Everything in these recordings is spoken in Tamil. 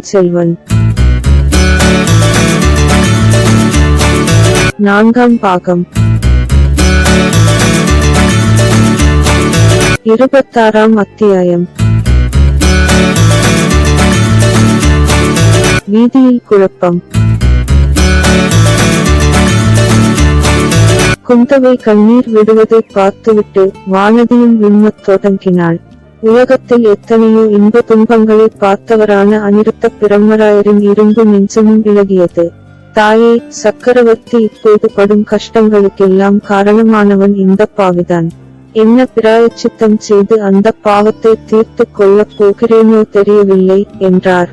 செல்வன். 4ஆம் பாகம் 26ஆம் அத்தியாயம். வீதியில் குழப்பம். குந்தவை கண்ணீர் விடுவதை பார்த்துவிட்டு வானதியும் விம்மத் தொடங்கினாள். உலகத்தில் எத்தனையோ இன்ப துன்பங்களை பார்த்தவரான அனிருத்த பிரம்மராயரின் இரும்பு நெஞ்சமும் இளகியது. தாயே, சக்கரவர்த்தி இப்போது படும் கஷ்டங்களுக்கெல்லாம் காரணமானவன் இந்த பாவிதான். என்ன பிராயச்சித்தம் செய்து அந்த பாவத்தை தீர்த்து கொள்ளப் போகிறேனோ தெரியவில்லை என்றார்.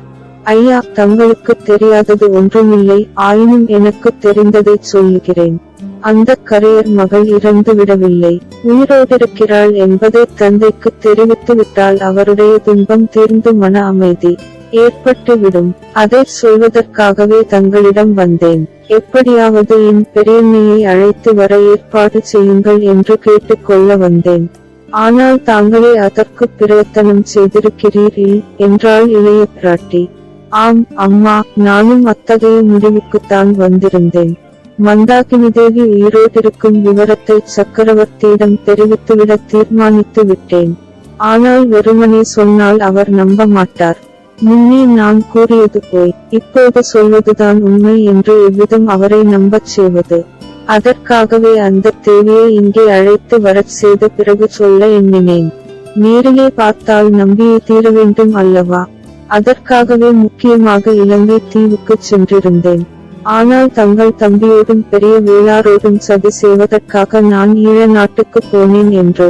ஐயா, தங்களுக்கு தெரியாதது ஒன்றுமில்லை, ஆயினும் எனக்கு தெரிந்ததை சொல்லுகிறேன். அந்த கரையர் மகள் இறந்து விடவில்லை, உயிரோடிருக்கிறாள் என்பதை தந்தைக்கு தெரிவித்து விட்டால் அவருடைய துன்பம் தீர்ந்து மன அமைதி ஏற்பட்டுவிடும். அதை சொல்வதற்காகவே தங்களிடம் வந்தேன். எப்படியாவது என் பெரியம்மையை அழைத்து வர ஏற்பாடு செய்யுங்கள் என்று கேட்டுக்கொள்ள வந்தேன். ஆனால் தாங்களே அதற்கு பிரயத்தனம் செய்திருக்கிறீர்கள் என்றாள் இளைய பிராட்டி. ஆம் அம்மா, நானும் அத்தகைய முடிவுக்குத்தான் வந்திருந்தேன். மந்தாகினி தேவி உயிரோடிருக்கும் விவரத்தை சக்கரவர்த்தியிடம் தெரிவித்துவிட தீர்மானித்து விட்டேன். ஆனால் வெறுமனே சொன்னால் அவர் நம்ப மாட்டார். முன்னே நான் கூறியது போய் இப்போது சொல்வதுதான் உண்மை என்று எவ்விதம் அவரை நம்பச் செய்வது? அதற்காகவே அந்த தேவியை இங்கே அழைத்து வரச் செய்த பிறகு சொல்ல எண்ணினேன். நேரிலே பார்த்தால் நம்பியே தீர வேண்டும் அல்லவா? அதற்காகவே முக்கியமாக இலங்கை தீவுக்கு சென்றிருந்தேன். ஆனால் தங்கள் தம்பியோடும் பெரிய வேளாரோடும் சதி செய்வதற்காக நான் ஈழ நாட்டுக்கு போனேன் என்று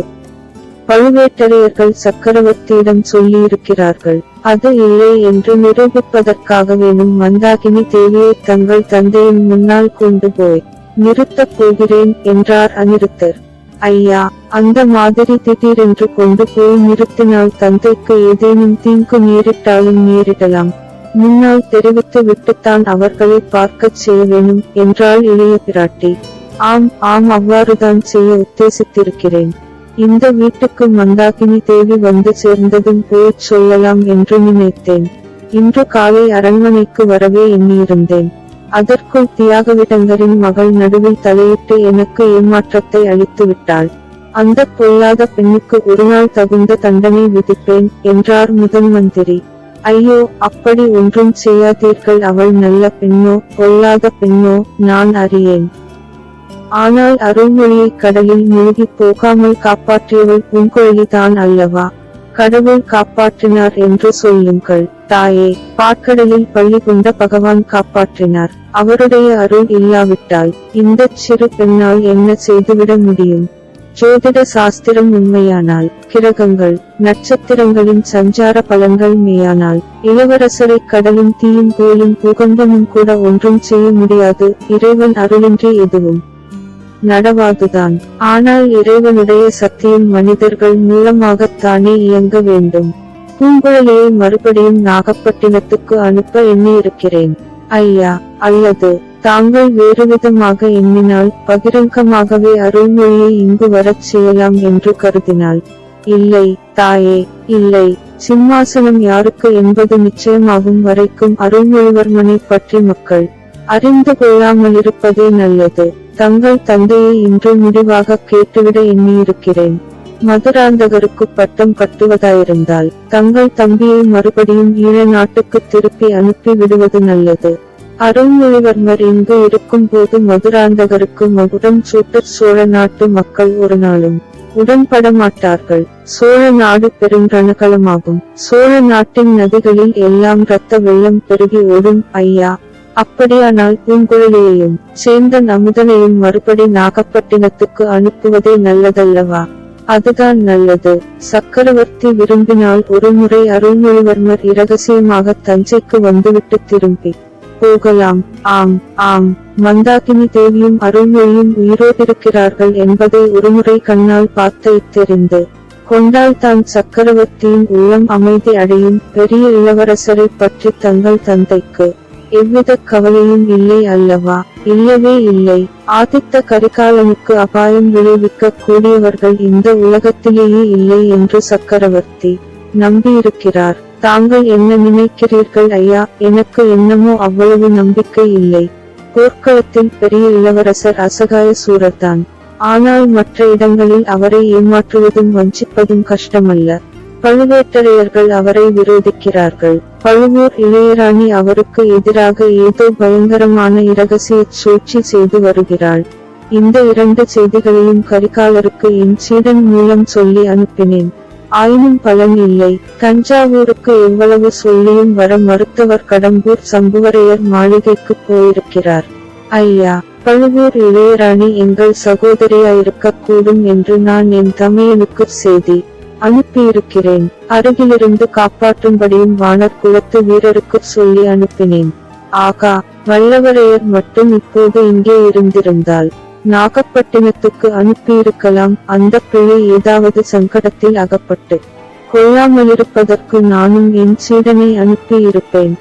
பழுவேட்டரையர்கள் சக்கரவர்த்தியிடம் சொல்லியிருக்கிறார்கள். அது இல்லை என்று நிரூபிப்பதற்காகவேனும் மந்தாகினி தேவியை தங்கள் தந்தையின் முன்னால் கொண்டு போய் நிறுத்தப் போகிறேன் என்றார் அனிருத்தர். ஐயா, அந்த மாதிரி திடீரென்று கொண்டு போய் நிறுத்தினால் தந்தைக்கு ஏதேனும் தீங்கு நேரிட்டாலும் நேரிடலாம். முன்னால் தெரிவித்து விட்டுத்தான் அவர்களை பார்க்கச் செய்ய வேணும் என்றாள் இளைய பிராட்டி. ஆம் ஆம், அவ்வாறுதான் செய்ய உத்தேசித்திருக்கிறேன். இந்த வீட்டுக்கு மந்தாகினி தேவி வந்து சேர்ந்ததும் போய்ச் சொல்லலாம் என்று நினைத்தேன். இன்று காலை அரண்மனைக்கு வரவே எண்ணியிருந்தேன். அதற்குள் தியாகவிடங்கரின் மகள் நடுவில் தலையிட்டு எனக்கு ஏமாற்றத்தை அளித்து விட்டாள். அந்த பொல்லாத பெண்ணுக்கு ஒருநாள் தகுந்த தண்டனை விதிப்பேன் என்றார் முதன் மந்திரி. ஐயோ, அப்படி ஒன்றும் செய்யாதீர்கள். அவள் நல்ல பெண்ணோ பொல்லாத பெண்ணோ நான் அறியேன். ஆனால் அருள்மொழியை கடலில் மூழ்கி போகாமல் காப்பாற்றியவள் பூங்குழலி தான் அல்லவா? கடவுள் காப்பாற்றினார் என்று சொல்லுங்கள். தாயே, பாற்கடலில் பள்ளி கொண்ட பகவான் காப்பாற்றினார். அவருடைய அருள் இல்லாவிட்டால் இந்த சிறு பெண்ணால் என்ன செய்துவிட முடியும்? ஜோதிட சாஸ்திரம் உண்மையானால், கிரகங்கள் நட்சத்திரங்களின் சஞ்சார பலன்கள் மெய்யானால், இளவரசரை கடலும் தீயும் கோயிலும் பூகம்பமும் கூட ஒன்றும் செய்ய முடியாது. இறைவன் அருளின்றி எதுவும் நடவாதுதான். ஆனால் இறைவனுடைய சக்தியும் மனிதர்கள் மூலமாகத்தானே இயங்க வேண்டும். பூங்குழலியை மறுபடியும் நாகப்பட்டினத்துக்கு அனுப்ப எண்ணியிருக்கிறேன். ஐயா, அல்லது தாங்கள் வேறுவிதமாக எண்ணினால் பகிரங்கமாகவே அருள்மொழியை இங்கு வரச் செய்யலாம் என்று கருதினாள். இல்லை தாயே, இல்லை. சிம்மாசனம் யாருக்கு என்பது நிச்சயமாகும் வரைக்கும் அருள்மொழிவர்மனை பற்றி மக்கள் அறிந்து கொள்ளாமலிருப்பதே நல்லது. தங்கள் தந்தையை இன்று முடிவாக கேட்டுவிட எண்ணியிருக்கிறேன். மதுராந்தகருக்கு பட்டம் கட்டுவதாயிருந்தால் தங்கள் தம்பியை மறுபடியும் ஈழ நாட்டுக்கு திருப்பி அனுப்பி விடுவது நல்லது. அருள்மொழிவர்மர் இங்கு இருக்கும் போது மதுராந்தகருக்கு மகுடம் சூட்ட சோழ நாட்டு மக்கள் ஒரு நாளும் உடன்பட மாட்டார்கள். சோழ நாடு பெருங்கணகளமாகும். சோழ நாட்டின் நதிகளில் எல்லாம் இரத்த வெள்ளம் பெருகி ஓடும். ஐயா, அப்படியானால் பூங்குழலியையும் சேந்தன் அமுதனையும் மறுபடி நாகப்பட்டினத்துக்கு அனுப்புவதே நல்லதல்லவா? அதுதான் நல்லது. சக்கரவர்த்தி விரும்பினால் ஒரு முறை அருள்மொழிவர்மர் இரகசியமாக தஞ்சைக்கு வந்துவிட்டு திரும்பி போகலாம். ஆம் ஆம், மந்தாகினி தேவியும் அருள்மொழியும் உயிரோடிருக்கிறார்கள் என்பதை ஒருமுறை கண்ணால் பார்த்து தெரிந்து கொண்டால் தான் சக்கரவர்த்தியின் உள்ளம் அமைதி அடையும். பெரிய இளவரசரை பற்றி தங்கள் தந்தைக்கு எவ்வித கவலையும் இல்லை அல்லவா? இல்லவே இல்லை. ஆதித்த கரிகாலனுக்கு அபாயம் விளைவிக்க கூடியவர்கள் இந்த உலகத்திலேயே இல்லை என்று சக்கரவர்த்தி நம்பியிருக்கிறார். தாங்கள் என்ன நினைக்கிறீர்கள் ஐயா? எனக்கு என்னமோ அவ்வளவு நம்பிக்கை இல்லை. போர்க்களத்தில் பெரிய இளவரசர் அசகாய சூரர்தான். ஆனால் மற்ற இடங்களில் அவரை ஏமாற்றுவதும் வஞ்சிப்பதும் கஷ்டமல்ல. பழுவேட்டரையர்கள் அவரை விரோதிக்கிறார்கள். பழுவூர் இளையராணி அவருக்கு எதிராக ஏதோ பயங்கரமான இரகசிய சூழ்ச்சி செய்து வருகிறாள். இந்த 2 செய்திகளையும் கரிகாலருக்கு என் சீடன் மூலம் சொல்லி அனுப்பினேன். ஆயினும் பலன் இல்லை. தஞ்சாவூருக்கு எவ்வளவு சொல்லியும் வர மறுத்தவர் கடம்பூர் சம்புவரையர் மாளிகைக்கு போயிருக்கிறார். ஐயா, பழுவூர் இளையராணி எங்கள் சகோதரியாயிருக்க கூடும் என்று நான் என் தமையனுக்கு செய்தி அனுப்பியிருக்கிறேன். அருகிலிருந்து காப்பாற்றும்படியும் வானர் குலத்து வீரருக்கு சொல்லி அனுப்பினேன். ஆகா, வல்லவரையர் மட்டும் இப்போது இங்கே இருந்திருந்தால் நாகப்பட்டினத்துக்கு அனுப்பியிருக்கலாம். அந்த பிள்ளை ஏதாவது சங்கடத்தில் அகப்பட்டு கொள்ளாமலிருப்பதற்கு நானும் என் சீடனை அனுப்பியிருப்பேன்.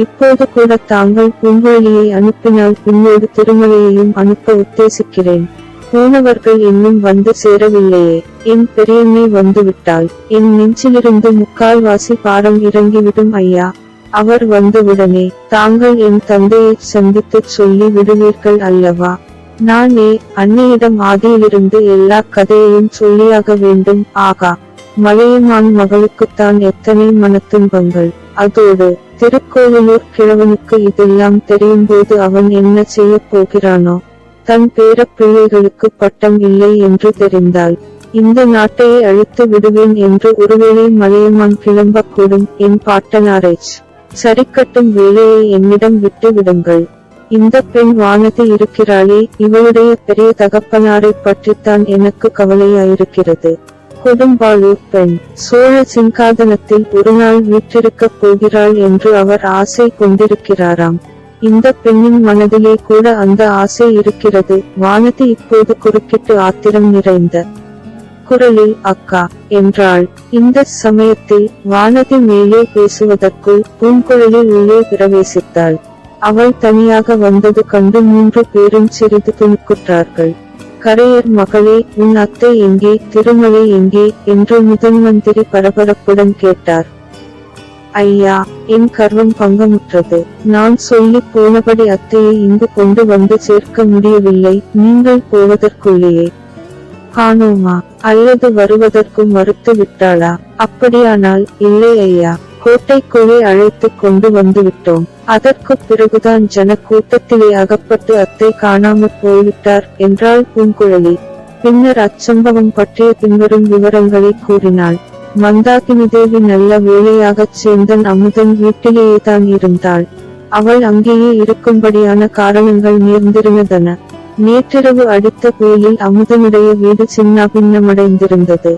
இப்போது கூட தாங்கள் பூங்குழலியை அனுப்பினால் பின்னோடு திருமலையையும் அனுப்ப உத்தேசிக்கிறேன். போனவர்கள் இன்னும் வந்து சேரவில்லையே. என் பெரியம்மை வந்துவிட்டால் என் நெஞ்சிலிருந்து 3/4 பாரம் இறங்கிவிடும் ஐயா. அவர் வந்தவுடனே தாங்கள் என் தந்தையை சந்தித்து சொல்லி விடுவீர்கள் அல்லவா? நானே அன்னையிடம் ஆதியிலிருந்து எல்லா கதையையும் சொல்லியாக வேண்டும். ஆகா, மலையமான் மகளுக்குத்தான் எத்தனை மனத்துன்பங்கள். அதோடு திருக்கோவிலூர் கிழவனுக்கு இதெல்லாம் தெரியும்போது அவன் என்ன செய்ய போகிறானோ? தன் பேரப் பிள்ளைகளுக்கு பட்டம் இல்லை என்று தெரிந்தால் இந்த நாட்டையே அழித்து விடுவேன் என்று ஒருவேளை மலையமான் கிளம்பக்கூடும். என் பாட்டனாரைச் சரிக்கட்டும் வேலையை என்னிடம் விட்டு விடுங்கள். இந்த பெண் வானதி இருக்கிறாளே, இவளுடைய பெரிய தகப்பனாரை பற்றித்தான் எனக்கு கவலையாயிருக்கிறது. கொடும்பாளூர் பெண் சோழ சிங்காதனத்தில் ஒருநாள் வீற்றிருக்கப் போகிறாள் என்று அவர் ஆசை கொண்டிருக்கிறாராம். இந்த பெண்ணின் மனதிலே கூட அந்த ஆசை இருக்கிறது. வானதி இப்போது குறுக்கிட்டு ஆத்திரம் நிறைந்த குரலில் அக்கா என்றாள். இந்த சமயத்தில் வானதி மேலே பேசுவதற்குள் பூங்குழலி உள்ளே பிரவேசித்தாள். அவள் தனியாக வந்தது கண்டு 3 பேரும் சிறிது துணுக்குற்றார்கள். கரையர் மகளே, உன் அத்தை எங்கே? திருமலை எங்கே? என்று முதன்மந்திரி பரபரப்புடன் கேட்டார். ஐயா, என் கர்வம் பங்கமுற்றது. நான் சொல்லி போனபடி அத்தையை இங்கு கொண்டு வந்து சேர்க்க முடியவில்லை. நீங்கள் போவதற்குள்ளேயே காணோமா? அல்லது வருவதற்கு மறுத்து விட்டாளா? அப்படியானால் இல்லை ஐயா, கோட்டைக்குள்ளே அழைத்து கொண்டு வந்து விட்டோம். அதற்கு பிறகுதான் ஜன கூட்டத்திலே அகப்பட்டு அத்தை காணாமற் போய்விட்டார் என்றாள் பூங்குழலி. பின்னர் அச்சம்பவம் பற்றிய பின்வரும் விவரங்களை கூறினாள். மந்தாகினி தேவி நல்ல வேளையாகச் சேந்தன் அமுதன் வீட்டிலேயே தான் இருந்தாள். அவள் அங்கேயே இருக்கும்படியான காரணங்கள் நேர்ந்திருந்தன. நேற்றிரவு அடித்த புயலில் அமுதனுடைய வீடு சின்னாபின்னமடைந்திருந்தது.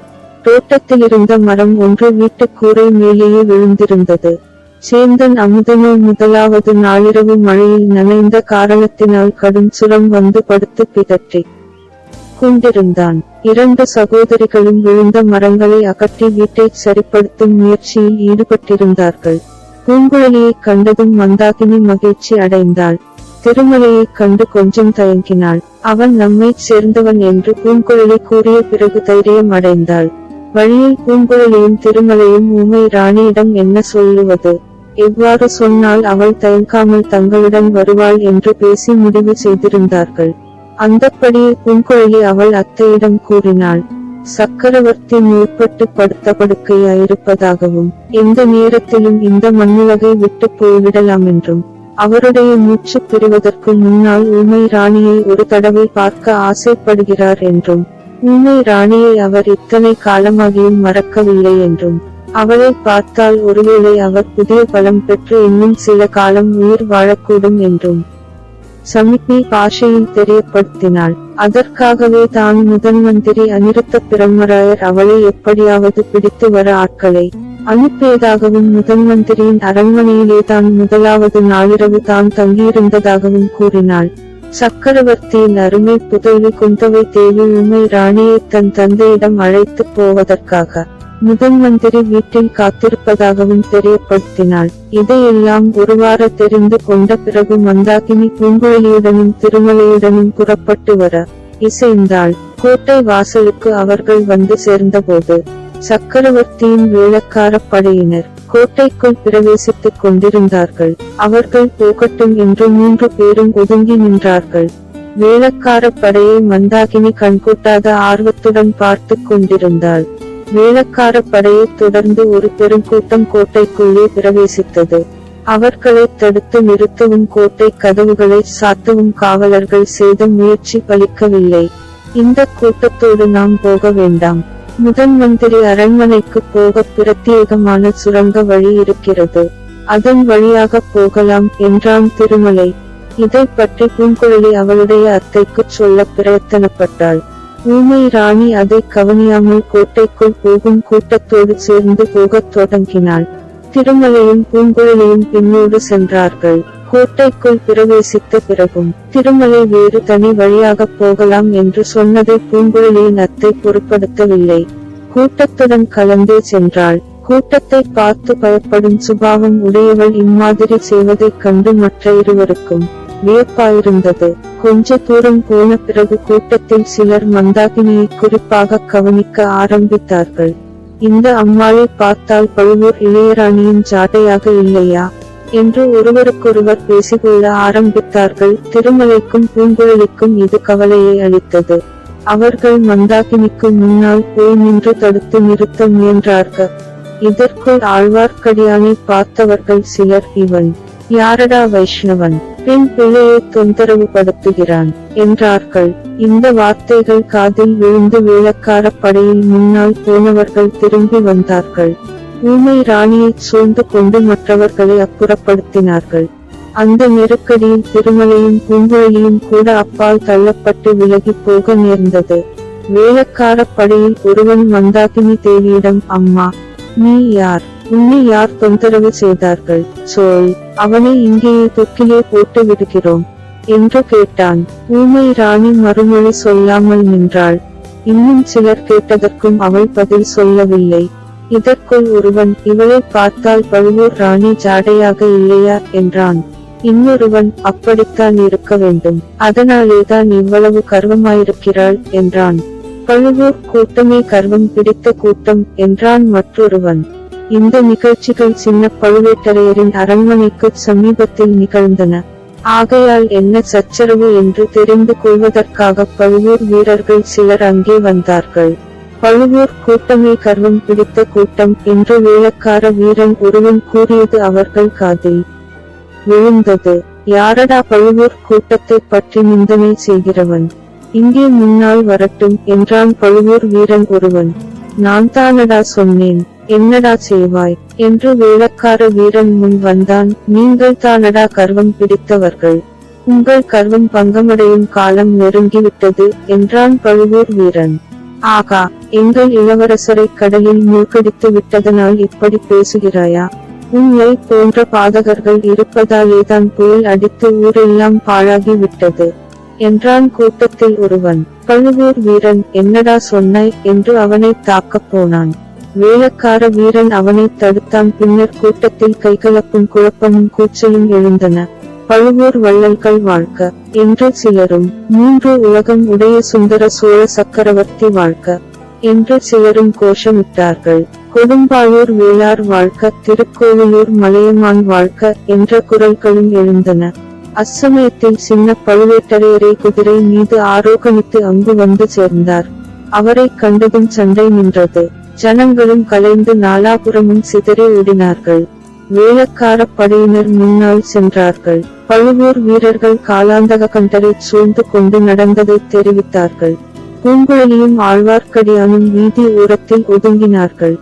தோட்டத்திலிருந்த மரம் ஒன்று வீட்டு கூரை மேலேயே விழுந்திருந்தது. சேந்தன் அமுதனோ முதலாவது நாளிரவு மழையில் நனைந்த காரணத்தினால் கடும் சுரம் வந்து படுத்து பிதற்றி கொண்டிருந்தான். 2 சகோதரிகளும் விழுந்த மரங்களை அகற்றி வீட்டை சரிப்படுத்தும் முயற்சியில் ஈடுபட்டிருந்தார்கள். பூங்குழலியை கண்டதும் மந்தாகினி மகிழ்ச்சி அடைந்தாள். திருமலையை கண்டு கொஞ்சம் தயங்கினாள். அவன் நம்மைச் சேர்ந்தவன் என்று பூங்குழலி கூறிய பிறகு தைரியம் அடைந்தாள். வழியில் பூங்குழலியும் திருமலையும் ஊமை ராணியிடம் என்ன சொல்லுவது? எவ்வாறு சொன்னால் அவள் தயங்காமல் தங்களுடன் வருவாள் என்று பேசி முடிவு செய்திருந்தார்கள். அந்தப்படியே பூங்குழலி அவள் அத்தையிடம் கூறினாள். சக்கரவர்த்தி நூற்பட்டு படுத்த படுக்கையாயிருப்பதாகவும் எந்த நேரத்திலும் இந்த மண்ணுலகை விட்டு போய்விடலாம் என்றும் அவருடைய மூச்சு பிரிவதற்கு முன்னால் ஊமை ராணியை ஒரு தடவை பார்க்க ஆசைப்படுகிறார் என்றும் ஊமை ராணியை அவர் இத்தனை காலமாகியும் மறக்கவில்லை என்றும் அவளை பார்த்தால் ஒருவேளை அவர் புதிய பலம் பெற்று இன்னும் சில காலம் உயிர் வாழக்கூடும் என்றும் சமிக்ஞை பாஷையில் தெரியப்படுத்தினாள். அதற்காகவே தான் முதன்மந்திரி அநிருத்த பிரம்மராயர் அவளை எப்படியாவது பிடித்து வர ஆட்களை அனுப்பியதாகவும் முதன்மந்திரியின் அரண்மனையிலே தான் முதலாவது நாளிரவு தான் தங்கியிருந்ததாகவும் கூறினாள். சக்கரவர்த்தியின் அருமை புதல்வி குந்தவை தேவி ஊமை ராணியை தன் தந்தையிடம் அழைத்து போவதற்காக முதன்மந்திரி வீட்டில் காத்திருப்பதாகவும் தெரியப்படுத்தினாள். இதையெல்லாம் ஒருவார தெரிந்து கொண்ட பிறகு மந்தாகினி பூங்குழலியுடனும் திருமலையுடனும் புறப்பட்டு வர இசைந்தாள். கோட்டை வாசலுக்கு அவர்கள் வந்து சேர்ந்தபோது சக்கரவர்த்தியின் வேளக்கார படையினர் கோட்டைக்குள் பிரவேசித்துக் கொண்டிருந்தார்கள். அவர்கள் போகட்டும் என்று 3 பேரும் ஒதுங்கி நின்றார்கள். வேளக்கார படையை மந்தாகினி கண்கொட்டாத ஆர்வத்துடன் பார்த்து கொண்டிருந்தாள். வேளக்கார படையை தொடர்ந்து ஒரு பெருங்கூட்டம் கோட்டைக்குள்ளே பிரவேசித்தது. அவர்களை தடுத்து நிறுத்தவும் கோட்டை கதவுகளை சாத்தவும் காவலர்கள் செய்த முயற்சி பலிக்கவில்லை. இந்த கூட்டத்தோடு நாம் போக வேண்டாம். முதன் மந்திரி அரண்மனைக்கு போக பிரத்யேகமான சுரங்க வழி இருக்கிறது. அதன் வழியாக போகலாம் என்றான் திருமலை. இதை பற்றி பூங்குழலி அவளுடைய அத்தைக்கு சொல்ல பிரயத்தனப்பட்டாள். ஊமை ராணி அதை கவனியாமல் கோட்டைக்குள் போகும் கூட்டத்தோடு சேர்ந்து போகத் தொடங்கினாள். திருமலையும் பூங்குழலியும் பின்னோடு சென்றார்கள். கோட்டைக்குள் பிரவேசித்த பிறகும் திருமலை வேறு தனி வழியாக போகலாம் என்று சொன்னதை பூங்குழலியின் அத்தை பொருட்படுத்தவில்லை. கூட்டத்துடன் கலந்தே சென்றாள். கூட்டத்தை பார்த்து பயப்படும் சுபாவம் உடையவள் இம்மாதிரி செய்வதைக் கண்டு மற்ற இருவருக்கும் வியப்பாயிருந்தது. கொஞ்ச தூரம் போன பிறகு கூட்டத்தில் சிலர் மந்தாகினியை குறிப்பாக கவனிக்க ஆரம்பித்தார்கள். இந்த அம்மாளை பார்த்தால் பழுவூர் இளையராணியின் ஜாடையாக இல்லையா என்று ஒருவருக்கொருவர் பேசிக்கொள்ள ஆரம்பித்தார்கள். திருமலைக்கும் பூங்குழலிக்கும் இது கவலையை அளித்தது. அவர்கள் மந்தாகினிக்கு முன்னால் போய் நின்று தடுத்து நிறுத்த முயன்றார்கள். இதற்குள் ஆழ்வார்க்கடியானை பார்த்தவர்கள் சிலர், இவன் யாரடா வைஷ்ணவன், பெண் பிள்ளையை தொந்தரவு படுத்துகிறான் என்றார்கள். இந்த வார்த்தைகள் காதில் விழுந்து வேளக்கார படையில் முன்னால் போனவர்கள் திரும்பி வந்தார்கள். ஊமை ராணியை சூழ்ந்து கொண்டு மற்றவர்களை அப்புறப்படுத்தினார்கள். அந்த நெருக்கடியில் திருமலையும் பூங்குழலியும் கூட அப்பால் தள்ளப்பட்டு விலகி போக நேர்ந்தது. வேளக்கார படையில் ஒருவன் மந்தாகினி தேவியிடம், அம்மா, நீ யார்? உன்னை யார் தொந்தரவு செய்தார்கள்? சொல், அவனை இங்கேயே தொக்கிலே போட்டு விடுகிறோம் என்று கேட்டான். ஊமை ராணி மறுமொழி சொல்லாமல் நின்றாள். இன்னும் சிலர் கேட்டதற்கும் அவள் பதில் சொல்லவில்லை. இதற்குள் ஒருவன், இவளை பார்த்தால் பழுவூர் ராணி ஜாடையாக இல்லையா என்றான். இன்னொருவன், அப்படித்தான் இருக்க வேண்டும், அதனாலேதான் இவ்வளவு கர்வமாயிருக்கிறாள் என்றான். பழுவூர் கூட்டமே கர்வம் பிடித்த கூட்டம் என்றான் மற்றொருவன். இந்த நிகழ்ச்சிகள் சின்ன பழுவேட்டரையரின் அரண்மனைக்கு சமீபத்தில் நிகழ்ந்தன. ஆகையால் என்ன சச்சரவு என்று தெரிந்து கொள்வதற்காக பழுவூர் வீரர்கள் சிலர் அங்கே வந்தார்கள். பழுவூர் கூட்டமே கர்வம் பிடித்த கூட்டம் என்று வேளக்கார வீரன் ஒருவன் கூறியது அவர்கள் காதில் விழுந்தது. யாரடா பழுவூர் கூட்டத்தை பற்றி நிந்தனை செய்கிறவன்? இங்கே முன்னால் வரட்டும் என்றான் பழுவூர் வீரன் ஒருவன். நான் தானடா சொன்னேன், என்னடா செய்வாய் என்று வேளக்கார வீரன் முன் வந்தான். நீங்கள் தானடா கர்வம் பிடித்தவர்கள், உங்கள் கர்வம் பங்கமடையும் காலம் நெருங்கிவிட்டது என்றான் பழுவூர் வீரன். ஆகா, எங்கள் இளவரசரை கடலில் மூழ்கடித்து விட்டதனால் இப்படி பேசுகிறாயா? உன்னை போன்ற பாதகர்கள் இருப்பதாலேதான் புயல் அடித்து ஊரெல்லாம் பாழாகி விட்டது என்றான் கூட்டத்தில் ஒருவன். பழுவூர் வீரன், என்னடா சொன்னாய் என்று அவனை தாக்கப் போனான். வேளக்கார வீரன் அவனை தடுத்தான். பின்னர் கூட்டத்தில் கைகலப்பும் குழப்பமும் கூச்சலும் எழுந்தன. பழுவூர் வள்ளல்கள் வாழ்க என்று சிலரும், 3 உலகம் உடைய சுந்தர சோழ சக்கரவர்த்தி வாழ்க என்று சிலரும் கோஷமிட்டார்கள். கொடும்பாளூர் வேளார் வாழ்க, திருக்கோவிலூர் மலையமான் வாழ்க என்ற குரல்களும் எழுந்தன. அச்சமயத்தில் சின்ன பழுவேட்டரையரை குதிரை மீது ஆரோகணித்து அங்கு வந்து சேர்ந்தார். அவரை கண்டதும் சண்டை நின்றது. ஜனங்களும் கலைந்து நாலாபுறமும் சிதறி ஓடினார்கள். வேளக்கார படையினர் முன்னால் சென்றார்கள். பழுவூர் வீரர்கள் காலாந்தக கண்டரை சூழ்ந்து கொண்டு நடந்ததை தெரிவித்தார்கள். பூங்குழலியும் ஆழ்வார்க்கடியானும் வீதி ஓரத்தில் ஒதுங்கினார்கள்.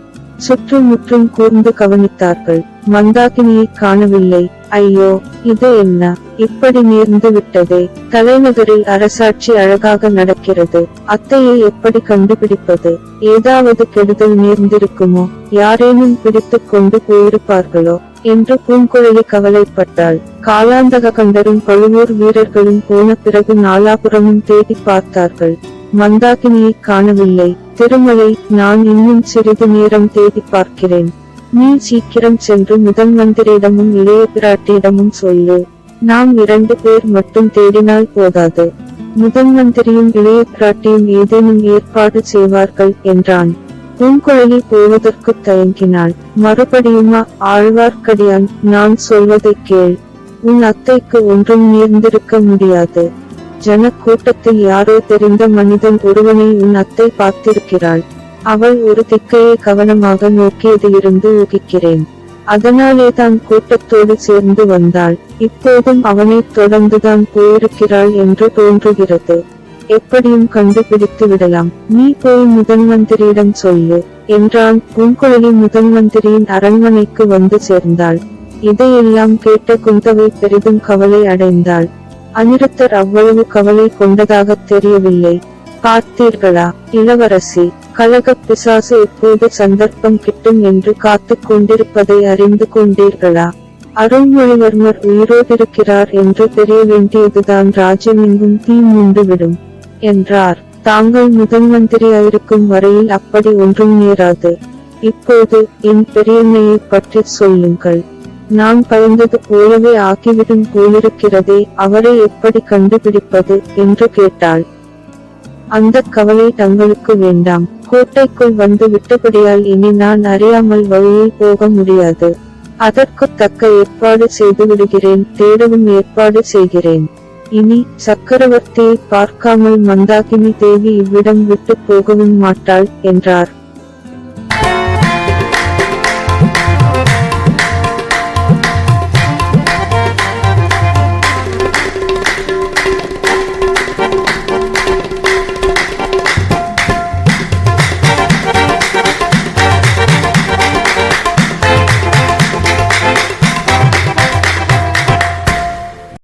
சுற்றுமுற்றும் கூர்ந்து கவனித்தார்கள். மந்தாகினியை காணவில்லை. ஐயோ, இது என்ன, இப்படி நேர்ந்து விட்டதே? தலைநகரில் அரசாட்சி அழகாக நடக்கிறது, அத்தையை எப்படி கண்டுபிடிப்பது? ஏதாவது கெடுதல் நேர்ந்திருக்குமோ? யாரேனும் பிடித்துக் கொண்டு போயிருப்பார்களோ என்று பூங்குழலி கவலைப்பட்டாள். காலாந்தக கண்டரும் பழுவூர் வீரர்களும் போன பிறகு நாலாபுறமும் தேடி பார்த்தார்கள். மந்தாகினியை காணவில்லை. திருமலை, நான் இன்னும் சிறிது நேரம் தேடி பார்க்கிறேன். நீ சீக்கிரம் சென்று முதன் மந்திரியிடமும் இளைய பிராட்டியிடமும் சொல்லு. நாம் 2 பேர் மட்டும் தேடினால் போதாது. முதன் மந்திரியும் இளைய பிராட்டியும் ஏதேனும் ஏற்பாடு செய்வார்கள் என்றான். பூங்குழலி போவதற்கு தயங்கினாள். மறுபடியுமா? ஆழ்வார்க்கடியான், நான் சொல்வதை கேள். உன் அத்தைக்கு ஒன்றும் நேர்ந்திருக்க முடியாது. ஜன கூட்டத்தில் யாரோ தெரிந்த மனிதன் ஒருவனை உன் அத்தை பார்த்திருக்கிறாள். அவள் ஒரு திக்கையை கவனமாக நோக்கியதிலிருந்து ஊகிக்கிறேன். அதனாலேதான் கூட்டத்தோடு சேர்ந்து வந்தாள். இப்போதும் அவனைத் தொடர்ந்துதான் போயிருக்கிறாள் என்று தோன்றுகிறது. எப்படியும் கண்டுபிடித்து விடலாம். நீ போய் முதன்மந்திரியிடம் சொல்லு என்றான். பூங்குழலி முதன்மந்திரியின் அரண்மனைக்கு வந்து சேர்ந்தாள். இதையெல்லாம் கேட்ட குந்தவை பெரிதும் கவலை அடைந்தாள். அனிருத்தர் அவ்வளவு கவலை கொண்டதாகத் தெரியவில்லை. பார்த்தீர்களா இளவரசி, கலகப் பிசாசு எப்போது சந்தர்ப்பம் கிட்டும் என்று காத்துக் கொண்டிருப்பதை அறிந்து கொண்டீர்களா? அருள்மொழிவர்மர் உயிரோடிருக்கிறார் என்று தெரிய வேண்டியதுதான் ராஜ்யமெங்கும் தீ மூண்டுவிடும் என்றார். தாங்கள் முதன்மந்திரியாயிருக்கும் வரையில் அப்படி ஒன்றும் நேராது. இப்போது என் பெரியண்ணையை பற்றி சொல்லுங்கள். நான் பயந்தது போலவே ஆகிவிடும் போலிருக்கிறதே, அவரை எப்படி கண்டுபிடிப்பது என்று கேட்டாள். அந்த கவலை தங்களுக்கு வேண்டாம். கோட்டைக்குள் வந்து விட்டபடியால் இனி நான் அறியாமல் வழியில் போக முடியாது. அதற்கு தக்க ஏற்பாடு செய்து விடுகிறேன். தேடவும் ஏற்பாடு செய்கிறேன். இனி சக்கரவர்த்தியை பார்க்காமல் மந்தாகினி தேவி இவ்விடம் விட்டு போகவும் மாட்டாள் என்றார்.